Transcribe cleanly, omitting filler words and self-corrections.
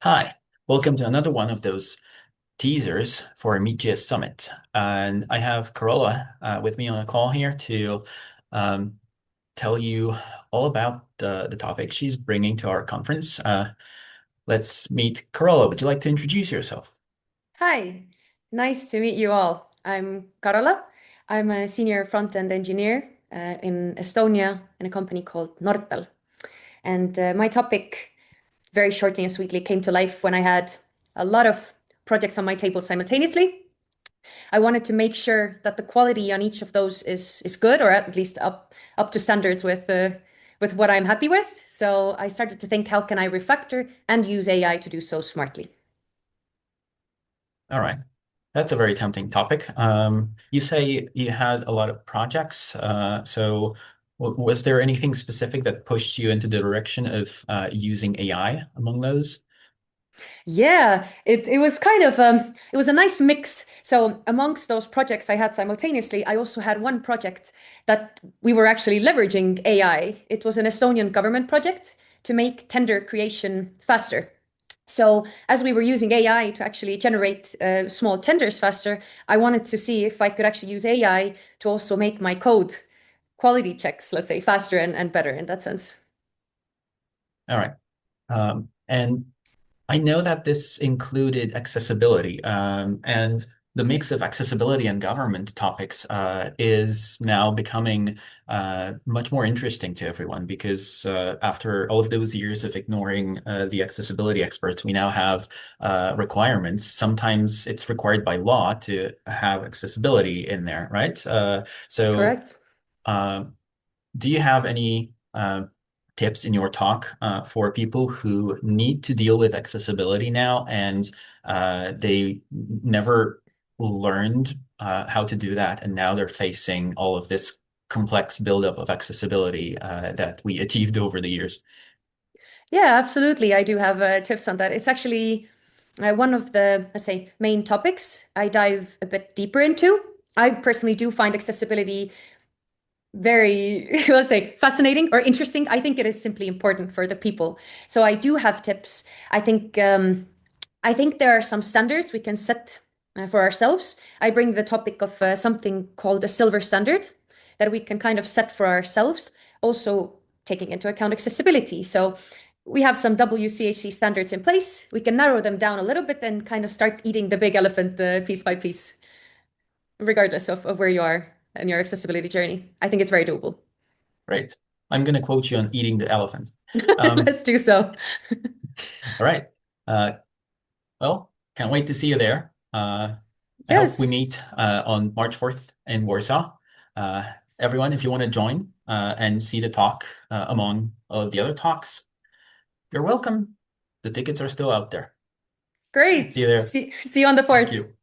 Hi, welcome to another one of those teasers for Meet.js Summit. And I have Carola with me on a call here to um, tell you all about the topic she's bringing to our conference. Let's meet Carola. Would you like to introduce yourself? Hi, nice to meet you all. I'm Carola. I'm a senior front-end engineer in Estonia in a company called Nortal. And my topic, very shortly and sweetly, came to life when I had a lot of projects on my table simultaneously. I wanted to make sure that the quality on each of those is good, or at least up to standards with what I'm happy with. So I started to think, how can I refactor and use AI to do so smartly? All right. That's a very tempting topic. You say you had a lot of projects. So was there anything specific that pushed you into the direction of using AI among those? Yeah, it was kind of it was a nice mix. So amongst those projects I had simultaneously, I also had one project that we were actually leveraging AI. It was an Estonian government project to make tender creation faster. So as we were using AI to actually generate small tenders faster, I wanted to see if I could actually use AI to also make my code quality checks, let's say, faster and better in that sense. All right. And I know that this included accessibility, and the mix of accessibility and government topics is now becoming much more interesting to everyone because after all of those years of ignoring the accessibility experts, we now have requirements. Sometimes it's required by law to have accessibility in there, right? So. Correct? Uh, do you have any tips in your talk for people who need to deal with accessibility now and they never learned how to do that, and now they're facing all of this complex buildup of accessibility that we achieved over the years? Yeah, absolutely. I do have tips on that. It's actually one of the, let's say, main topics I dive a bit deeper into. I personally do find accessibility very, let's say, fascinating or interesting. I think it is simply important for the people. So I do have tips. I think there are some standards we can set for ourselves. I bring the topic of something called a silver standard that we can kind of set for ourselves, also taking into account accessibility. So we have some WCHC standards in place. We can narrow them down a little bit and kind of start eating the big elephant piece by piece, regardless of where you are in your accessibility journey. I think it's very doable. Great. I'm going to quote you on eating the elephant. Um, Let's do so. all right. Uh, well, can't wait to see you there. I hope we Yes, meet on March 4th in Warsaw. Uh, Everyone, if you want to join and see the talk among all of the other talks, you're welcome. The tickets are still out there. See you great. there. See you on the Thank 4th. you.